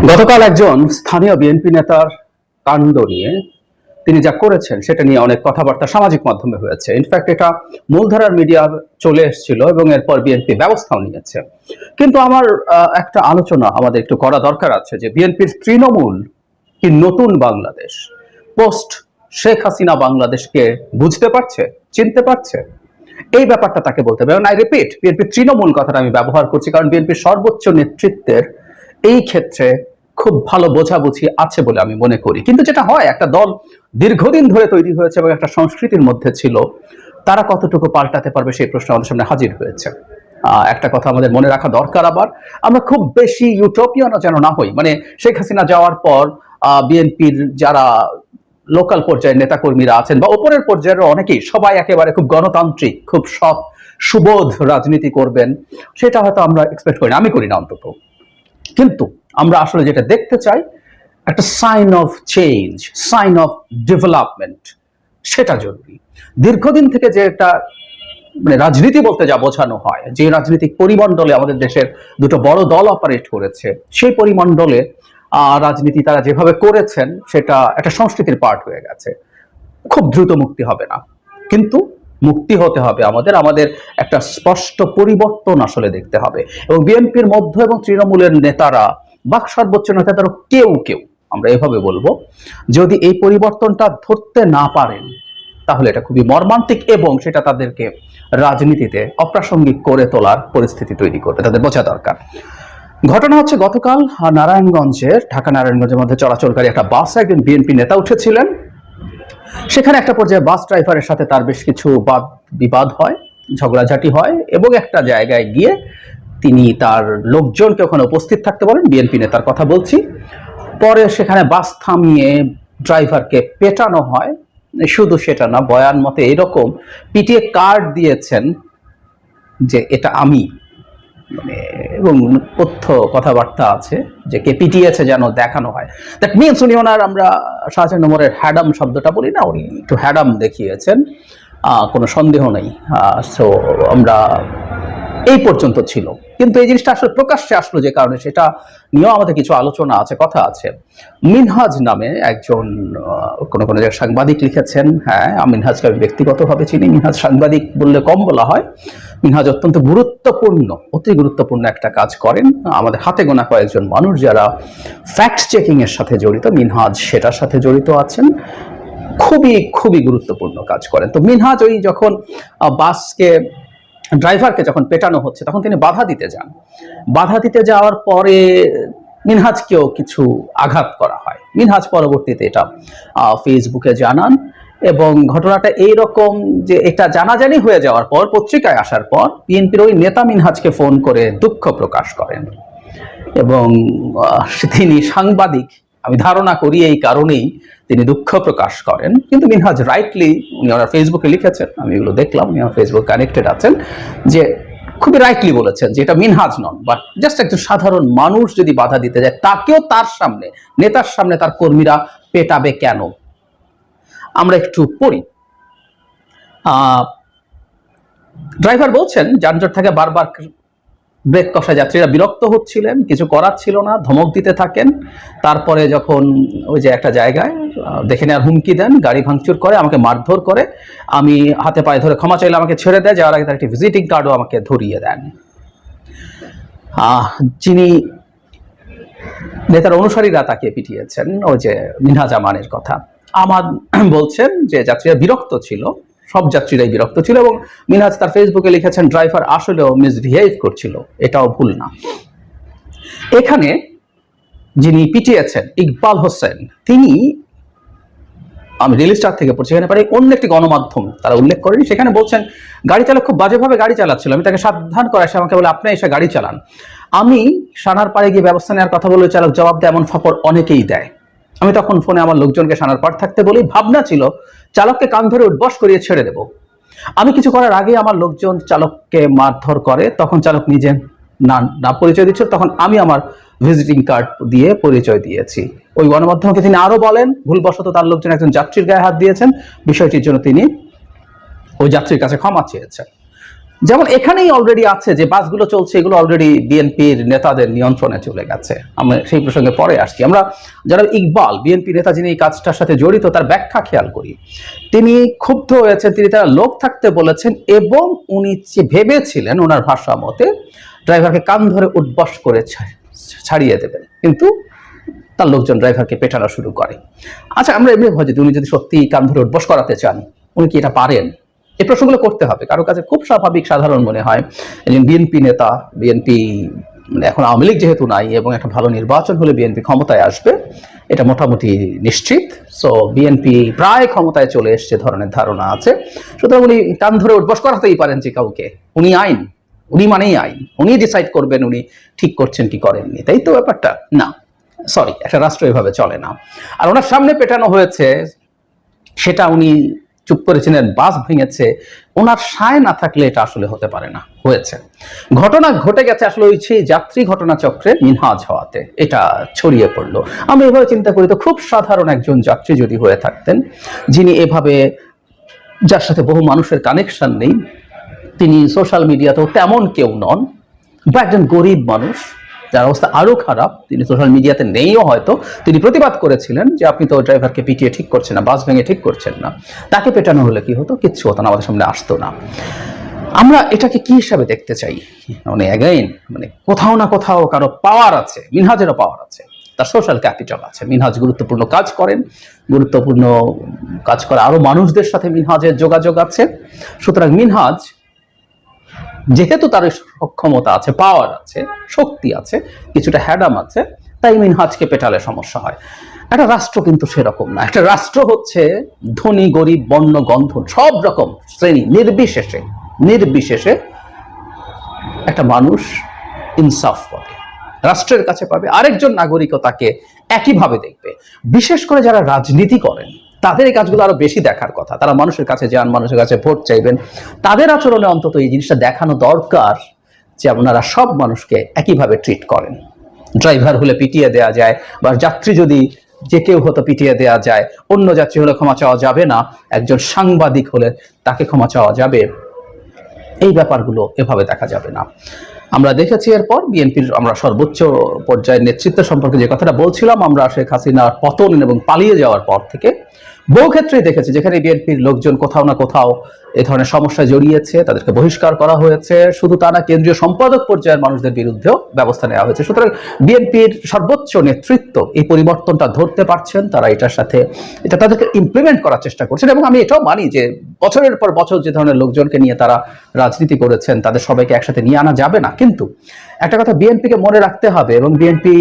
গতকাল একজন স্থানীয় বিএনপি নেতার কাণ্ড নিয়ে তিনি যা করেছেন সেটা নিয়ে অনেক কথাবার্তা সামাজিক মাধ্যমে হয়েছে। ইনফ্যাক্ট এটা মূলধারার মিডিয়া চলে এসেছিল এবং এরপর বিএনপি ব্যবস্থাও নিয়েছে। কিন্তু আমার একটা আলোচনা আমাদের একটু করা দরকার আছে যে বিএনপির তৃণমূল কি নতুন বাংলাদেশ, পোস্ট শেখ হাসিনা বাংলাদেশকে বুঝতে পারছে, চিনতে পারছে? এই ব্যাপারটা তাকে বলতে হবে। এবং আই রিপিট, বিএনপির তৃণমূল কথাটা আমি ব্যবহার করছি কারণ বিএনপির সর্বোচ্চ নেতৃত্বের এই ক্ষেত্রে খুব ভালো বোঝাবুঝি আছে বলে আমি মনে করি। কিন্তু যেটা হয়, একটা দল দীর্ঘদিন ধরে তৈরি হয়েছে এবং একটা সংস্কৃতির মধ্যে ছিল, তারা কতটুকু পাল্টাতে পারবে সেই প্রশ্ন আমাদের সামনে হাজির হয়েছে। একটা কথা আমাদের মনে রাখা দরকার, আবার আমরা খুব বেশি ইউটোপিয়ানও যেন না হই। মানে শেখ হাসিনা যাওয়ার পর বিএনপির যারা লোকাল পর্যায়ের নেতাকর্মীরা আছেন বা ওপরের পর্যায়ের অনেকেই, সবাই একেবারে খুব গণতান্ত্রিক, খুব সৎ সুবোধ রাজনীতি করবেন, সেটা হয়তো আমরা এক্সপেক্ট করি না, আমি করি না অন্তত। কিন্তু আমরা আসলে যেটা দেখতে চাই, একটা sign of change, sign of development, সেটা জরুরি। দীর্ঘদিন থেকে যে একটা মানে রাজনীতি বলতে যা বোঝানো হয়, যে রাজনৈতিক পরিমণ্ডলে আমাদের দেশের দুটো বড় দল অপারেট করেছে, সেই পরিমণ্ডলে রাজনীতি তারা যেভাবে করেছেন সেটা একটা সংস্কৃতির পার্ট হয়ে গেছে। খুব দ্রুত মুক্তি হবে না, কিন্তু মুক্তি হতে হবে আমাদের একটা স্পষ্ট পরিবর্তন আসলে দেখতে হবে। এবং বিএনপির মধ্য এবং তৃণমূলের নেতারা বা সর্বোচ্চ নেতাদেরও কেউ কেউ, আমরা এভাবে বলবো, যদি এই পরিবর্তনটা ধরতে না পারেন তাহলে এটা খুবই মর্মান্তিক এবং সেটা তাদেরকে রাজনীতিতে অপ্রাসঙ্গিক করে তোলার পরিস্থিতি তৈরি করবে, তাদের বোঝা দরকার। ঘটনা হচ্ছে, গতকাল নারায়ণগঞ্জের, ঢাকা নারায়ণগঞ্জের মধ্যে চলাচলকারী একটা বাসে একজন বিএনপি নেতা উঠেছিলেন। সেখানে একটা পর্যায়ে বাস ড্রাইভারের সাথে তার বেশ কিছু বিবাদ হয়, ঝগড়াঝাটি হয় এবং একটা জায়গায় গিয়ে তিনি তার লোকজনকে ওখানে উপস্থিত থাকতে বলেন, বিএনপি নেতার কথা বলছি। পরে সেখানে বাস থামিয়ে ড্রাইভারকে পেটানো হয়। শুধু সেটা না, বয়ান মতে এরকম পিটিয়ে কার্ড দিয়েছেন যে এটা আমি, মানে এবং তথ্য কথাবার্তা আছে যে কে পিটিয়েছে যেন দেখানো হয়। দ্যাট মিনস উনি ওনার, আমরা শাহজাহান ওমরের হ্যাডাম শব্দটা বলি না, উনি একটু হ্যাডাম দেখিয়েছেন, কোনো সন্দেহ নেই। সো আমরা এই পর্যন্ত ছিল, কিন্তু এই জিনিসটা আসলে প্রকাশ্যে আসলো যে কারণে, সেটা নিয়েও আমাদের কিছু আলোচনা আছে, কথা আছে। মিনহাজ নামে একজন কোনো কোনো জায়গায় সাংবাদিক লিখেছেন, হ্যাঁ মিনহাজকে আমি ব্যক্তিগতভাবে চিনি, মিনহাজ সাংবাদিক বললে কম বলা হয়। মিনহাজ অত্যন্ত গুরুত্বপূর্ণ, অতি গুরুত্বপূর্ণ একটা কাজ করেন। আমাদের হাতে গোনা কয়েকজন মানুষ যারা ফ্যাক্ট চেকিং এর সাথে জড়িত, মিনহাজ সেটার সাথে জড়িত আছেন, খুবই খুবই গুরুত্বপূর্ণ কাজ করেন। তো মিনহাজ ওই যখন ড্রাইভারকে যখন পেটানো হচ্ছে তখন তিনি বাধা দিতে যান। বাধা দিতে যাওয়ার পরে মিনহাজকেও কিছু আঘাত করা হয়। মিনহাজ পরবর্তীতে এটা ফেসবুকে জানান এবং ঘটনাটা এইরকম যে এটা জানাজানি হয়ে যাওয়ার পর, পত্রিকায় আসার পর, বিএনপির ওই নেতা মিনহাজকে ফোন করে দুঃখ প্রকাশ করেন এবং তিনি সাংবাদিক, আমি ধারণা করি এই কারণেই তিনি দুঃখ প্রকাশ করেন। কিন্তু মিনহাজ রাইটলি, উনি ওনার ফেসবুকে লিখেছেন, আমি এগুলো দেখলাম, উনি আমার ফেসবুক কানেক্টেড আছেন, যে খুবই রাইটলি বলেছেন যে এটা মিনহাজ নন, বাট জাস্ট একজন সাধারণ মানুষ যদি বাধা দিতে যায়, তাকেও তার সামনে, নেতার সামনে তার কর্মীরা পেটাবে কেন? আমরা একটু পড়ি। ড্রাইভার বলছেন, যানজট থেকে বারবার ব্রেক কষা, যাত্রীরা বিরক্ত হচ্ছিলেন, কিছু করার ছিল না, ধমক দিতে থাকেন। তারপরে যখন ওই যে একটা জায়গায় দেখে নেওয়ার হুমকি দেন, গাড়ি ভাঙচুর করে, আমাকে মারধর করে, আমি হাতে পায়ে ধরে ক্ষমা চাইলে আমাকে ছেড়ে দেয়, যাওয়ার আগে তার একটি ভিজিটিং কার্ডও আমাকে ধরিয়ে দেন। যিনি নেতার অনুসারীরা তাকে পিটিয়েছেন, ওই যে মিনহাজ আমানের কথা আমার বলছেন যে যাত্রীরা বিরক্ত ছিল, সব যাত্রীরাই বিরক্ত ছিল এবং মিনহাজ তার ফেসবুকে লিখেছেন ড্রাইভার আসলেও মিসবিহেভ করছিল, এটাও ভুল না। এখানে যিনি পিটিয়েছেন ইকবাল হোসেন, তিনি, আমি ডেইলি স্টার থেকে পড়ছি, এখানে পারে অন্য একটি গণমাধ্যম তারা উল্লেখ করেনি, সেখানে বলছেন গাড়ি চালক খুব বাজেভাবে গাড়ি চালাচ্ছিল, আমি তাকে সাবধান করে এসে আমাকে বলে আপনি এসে গাড়ি চালান। আমি সানার পাড়ে গিয়ে ব্যবস্থা নেওয়ার কথা বলে চালক জবাব দেয়, এমন ফাপড় অনেকেই দেয়। আমি তখন ফোনে আমার লোকজনকে সানার পাড় থাকতে বলি, ভাবনা ছিল চালককে কান ধরে উঠবস করিয়ে ছেড়ে দেব। আমি কিছু করার আগে আমার লোকজন চালককে মারধর করে, তখন চালক নিজে না পরিচয় দিচ্ছিল, তখন আমি আমার ভিজিটিং কার্ড দিয়ে পরিচয় দিয়েছি। ওই গণমাধ্যমকে তিনি আরো বলেন, ভুলবশত তার লোকজন একজন যাত্রীর গায়ে হাত দিয়েছেন, বিষয়টির জন্য তিনি ওই যাত্রীর কাছে ক্ষমা চেয়েছেন। যেমন এখানেই অলরেডি আছে যে বাসগুলো চলছে, এগুলো অলরেডি বিএনপির নেতাদের নিয়ন্ত্রণে চলে গেছে। আমরা সেই প্রসঙ্গে পরে আসছি। আমরা যারা ইকবাল বিএনপি নেতা যিনি এই কাজটার সাথে জড়িত তার ব্যাখ্যা খেয়াল করি। তিনি ক্ষুব্ধ হয়েছেন, তিনি তারা লোক থাকতে বলেছেন এবং উনি ভেবেছিলেন ওনার ভাষা মতে ড্রাইভারকে কান ধরে উঠবস করে ছাড়িয়ে দেবেন, কিন্তু তার লোকজন ড্রাইভারকে পেটানো শুরু করে। আচ্ছা, আমরা এমনি ভাবি উনি যদি সত্যি কান ধরে উঠবস করাতে চান, উনি কি এটা পারেন? এই প্রশ্নগুলো করতে হবে। কারো কাছে খুব স্বাভাবিক সাধারণ মনে হয় একজন বিএনপি নেতা, বিএনপি এখন আওয়ামী লীগ যেহেতু নাই এবং একটা ভালো নির্বাচন হলে বিএনপি ক্ষমতায় আসবে, এটা মোটামুটি নিশ্চিত। সো বিএনপি প্রায় ক্ষমতায় চলে এসছে ধরনের ধারণা আছে। সুতরাং উনি কান ধরে উঠবস করাতেই পারেন যে কাউকে। উনি আইন, উনি মানেই আইন, উনি ডিসাইড করবেন উনি ঠিক করছেন কি করেননি, তাই তো ব্যাপারটা? না, সরি, একটা রাষ্ট্র এভাবে চলে না। আর ওনার সামনে পেটানো হয়েছে সেটা উনি চুপ করেছিলেন, বাস ভেঙেছে, ওনার সায় না থাকলে এটা আসলে হতে পারে না। হয়েছে, ঘটনা ঘটে গেছে আসলে ওই সেই যাত্রী ঘটনা চক্রে মিনহাজ হওয়াতে এটা ছড়িয়ে পড়লো। আমি এভাবে চিন্তা করি তো খুব সাধারণ একজন যাত্রী যদি হয়ে থাকতেন, যিনি এভাবে, যার সাথে বহু মানুষের কানেকশন নেই, তিনি সোশ্যাল মিডিয়াতেও তেমন কেউ নন, বা একজন গরিব মানুষ যার অবস্থা আরো খারাপ, তিনি সোশ্যাল মিডিয়াতে নেইও হয়তো, তিনি প্রতিবাদ করেছিলেন যে আপনি তো ড্রাইভারকে পিটিয়ে ঠিক করছেন না, বাস ভেঙে ঠিক করছেন না। তাকে পেটানো হলে কি হতো? কিচ্ছু হতো না, আমাদের সামনে আসতো না। আমরা এটাকে কি হিসাবে দেখতে চাই? মানে অ্যাগেইন, মানে কোথাও না কোথাও কারো পাওয়ার আছে, মিনহাজেরও পাওয়ার আছে, তার সোশ্যাল ক্যাপিটাল আছে। মিনহাজ গুরুত্বপূর্ণ কাজ করেন, গুরুত্বপূর্ণ কাজ করে আরো মানুষদের সাথে মিনহাজের যোগাযোগ আছে। সুতরাং মিনহাজ যেহেতু তার সক্ষমতা আছে, পাওয়ার আছে, শক্তি আছে, কিছুটা হ্যাডাম আছে, তাই মিনহাজকে পেটালে সমস্যা হয়। একটা রাষ্ট্র কিন্তু সেরকম না। একটা রাষ্ট্র হচ্ছে ধনী গরিব বর্ণ গন্ধ সব রকম শ্রেণী নির্বিশেষে একটা মানুষ ইনসাফ পাবে, রাষ্ট্রের কাছে পাবে, আরেকজন নাগরিকও তাকে একইভাবে দেখবে। বিশেষ করে যারা রাজনীতি করেন তাদের এই কাজগুলো আরো বেশি দেখার কথা। তারা মানুষের কাছে যান, মানুষের কাছে ভোট চাইবেন, তাদের আচরণে অন্তত এই জিনিসটা দেখানো দরকার যে আপনারা সব মানুষকে একইভাবে ট্রিট করেন। ড্রাইভার হলে পিটিয়ে দেয়া যায়, বা যাত্রী যদি যে কেউ হতো পিটিয়ে দেয়া যায়, অন্য যাত্রী হলে ক্ষমা চাওয়া যাবে না, একজন সাংবাদিক হলে তাকে ক্ষমা চাওয়া যাবে, এই ব্যাপারগুলো এভাবে দেখা যাবে না। আমরা দেখেছি এরপর বিএনপির আমরা সর্বোচ্চ পর্যায়ের নেতৃত্ব সম্পর্কে যে কথাটা বলছিলাম, আমরা শেখ হাসিনার পতন এবং পালিয়ে যাওয়ার পর থেকে বহু ক্ষেত্রেই দেখেছি যেখানে বিএনপির লোকজন কোথাও না কোথাও এ ধরনের সমস্যায় জড়িয়েছে, তাদেরকে বহিষ্কার করা হয়েছে। শুধু তা না, কেন্দ্রীয় সম্পাদক পর্যায়ের মানুষদের বিরুদ্ধেও ব্যবস্থা নেওয়া হয়েছে। সুতরাং বিএনপির সর্বোচ্চ নেতৃত্ব এই পরিবর্তনটা ধরতে পারছেন, তারা এটার সাথে এটা তাদেরকে ইমপ্লিমেন্ট করার চেষ্টা করছেন। এবং আমি এটাও মানি যে বছরের পর বছর যে ধরনের লোকজনকে নিয়ে তারা রাজনীতি করেছেন, তাদের সবাইকে একসাথে নিয়ে আনা যাবে না। কিন্তু একটা কথা বিএনপিকে মনে রাখতে হবে, এবং বিএনপি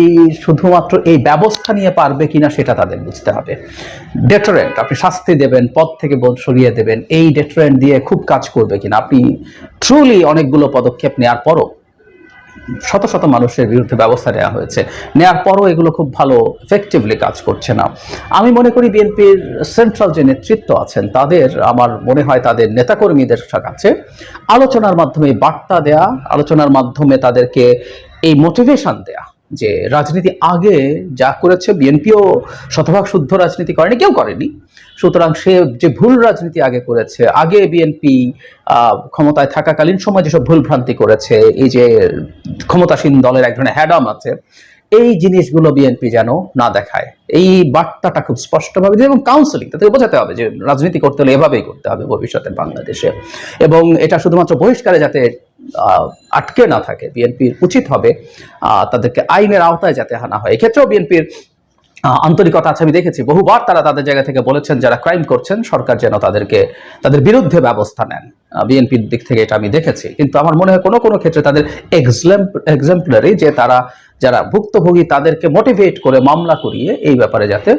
শুধুমাত্র এই ব্যবস্থা নিয়ে পারবে কিনা সেটা তাদের বুঝতে হবে। ডেটারেন্ট, আপনি শাস্তি দেবেন, পদ থেকে সরিয়ে দেবেন, এই ডেটারেন্ট দিয়ে খুব কাজ করবে কিনা? আপনি ট্রুলি অনেকগুলো পদক্ষেপ নেওয়ার পরও, শত শত মানুষের বিরুদ্ধে ব্যবস্থা নেওয়া হয়েছে, নেওয়ার পরও এগুলো খুব ভালো এফেক্টিভলি কাজ করছে না। আমি মনে করি বিএনপির সেন্ট্রাল যে নেতৃত্ব আছেন তাদের, আমার মনে হয় তাদের নেতাকর্মীদের কাছে আলোচনার মাধ্যমে বার্তা দেয়া, আলোচনার মাধ্যমে তাদেরকে এই মোটিভেশন দেয়া যে রাজনীতি আগে যা করেছে, বিএনপিও শতভাগ শুদ্ধ রাজনীতি করেনি, কেউ করেনি। সুতরাং সে যে ভুল রাজনীতি আগে করেছে, আগে বিএনপি ক্ষমতায় থাকাকালীন সময় যেসব ভুল ভ্রান্তি করেছে, এই যে ক্ষমতাসীন দলের এক ধরনের হ্যাডাম আছে, এই জিনিসগুলো বিএনপি যেন না দেখায়, এই বার্তাটা খুব স্পষ্টভাবে, এবং কাউন্সেলিং তাদের বোঝাতে হবে যে রাজনীতি করতে হলে এভাবেই করতে হবে ভবিষ্যতে বাংলাদেশে। এবং এটা শুধুমাত্র বহিষ্কারে যাতে আটকে না থাকে, বিএনপির উচিত হবে তাদেরকে আইনের আওতায় যাতে আনা হয়। এক্ষেত্রেও বিএনপির আন্তরিকতা আছে। আমি দেখেছি বহুবার তারা তাদের জায়গা থেকে বলেছেন যারা ক্রাইম করছেন সরকার যেন তাদের বিরুদ্ধে ব্যবস্থা নেন। বিএনপির দিক থেকে এটা আমি দেখেছি। কিন্তু আমার মনে হয় কোনো কোনো ক্ষেত্রে তাদের এক্সাম্পলারি যে তারা যারা ভুক্তভোগী তাদেরকে মোটিভেট করে মামলা করিয়ে এই ব্যাপারে যাতে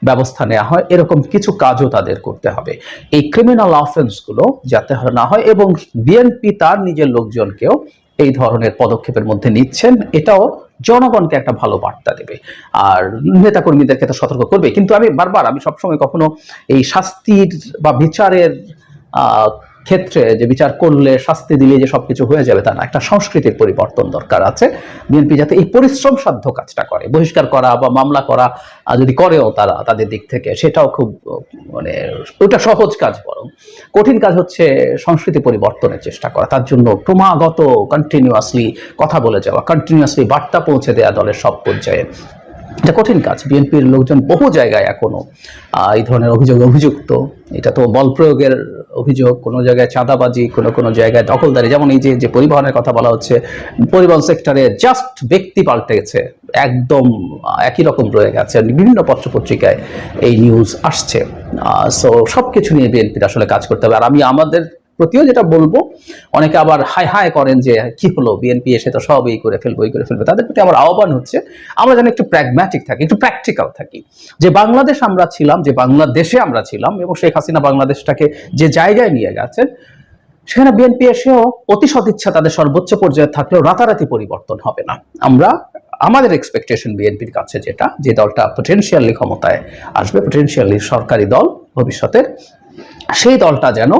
ব্যবস্থা নেওয়া হয়, এরকম কিছু কাজও তাদের করতে হবে। এই ক্রিমিনাল অফেন্সগুলো যাতে না হয়, এবং বিএনপি তার নিজের লোকজনকেও এই ধরনের পদক্ষেপের মধ্যে নিচ্ছেন, এটাও জনগণকে একটা ভালো বার্তা দেবে, আর নেতাকর্মীদেরকে তো সতর্ক করবে। কিন্তু আমি সবসময় কখনো এই শাস্তির বা বিচারের ক্ষেত্রে যে বিচার করলে শাস্তি দিলে যে সবকিছু হয়ে যাবে তা না, একটা সংস্কৃতির পরিবর্তন দরকার আছে। বিএনপি যাতে এই পরিশ্রম সাধ্য কাজটা করে, বহিষ্কার করা বা মামলা করা যদি করেও তারা তাদের দিক থেকে, সেটাও খুব মানে ওটা সহজ কাজ, বরং কঠিন কাজ হচ্ছে সংস্কৃতি পরিবর্তনের চেষ্টা করা। তার জন্য ক্রমাগত কন্টিনিউয়াসলি কথা বলে যাওয়া, কন্টিনিউয়াসলি বার্তা পৌঁছে দেওয়া দলের সব পর্যায়ে, এটা কঠিন কাজ। বিএনপির লোকজন বহু জায়গায় এখনো এই ধরনের অভিযুক্ত। এটা তো বল প্রয়োগের অভিযোগ, কোনো জায়গায় চাঁদাবাজি, কোনো জায়গায় দখলদারি। যেমন এই যে পরিবহনের কথা বলা হচ্ছে, পরিবহন সেক্টরে জাস্ট ব্যক্তি পাল্টে গেছে, একদম একই রকম রয়ে গেছে, বিভিন্ন পত্রপত্রিকায় এই নিউজ আসছে। সো সবকিছু নিয়ে বিএনপির আসলে কাজ করতে হবে। আর আমি আমাদের প্রতিও যেটা বলবো, অনেকে আবার হাই হাই করেন যে কি হলো, বিএনপি এসে তো সব এই করে ফেলবে। তাদের প্রতি আমার আহ্বান হচ্ছে, আমরা যেন একটু প্র্যাগম্যাটিক থাকি, একটু প্র্যাকটিক্যাল থাকি। যে বাংলাদেশ আমরা ছিলাম, যে বাংলাদেশে আমরা ছিলাম, এবং শেখ হাসিনা বাংলাদেশটাকে যে জায়গায় নিয়ে গেছেন, সেখানে বিএনপি এসেও অতি সদিচ্ছা তাদের সর্বোচ্চ পর্যায়ে থাকলেও রাতারাতি পরিবর্তন হবে না। আমাদের এক্সপেকটেশন বিএনপির কাছে যেটা, যে দলটা পটেনশিয়ালি ক্ষমতায় আসবে, পটেনশিয়ালি সরকারি দল ভবিষ্যতের, সেই দলটা যেন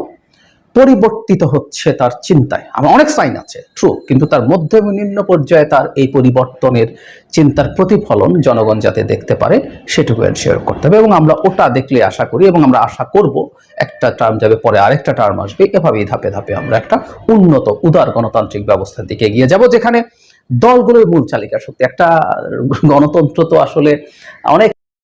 পরিবর্তিত হচ্ছে তার চিন্তায়। আমার অনেক সাইন আছে ট্রু, কিন্তু তার মধ্যে নিম্ন পর্যায়ে তার এই পরিবর্তনের চিন্তার প্রতিফলন জনগণ যাতে দেখতে পারে, সেটুকু এনশিওর করতে হবে। এবং আমরা ওটা দেখলে আশা করি, এবং আমরা আশা করব একটা টার্ম যাবে, পরে আরেকটা টার্ম আসবে, এভাবেই ধাপে ধাপে আমরা একটা উন্নত উদার গণতান্ত্রিক ব্যবস্থার দিকে এগিয়ে যাব, যেখানে দলগুলোই মূল চালিকা শক্তি। একটা গণতন্ত্র তো আসলে অনেক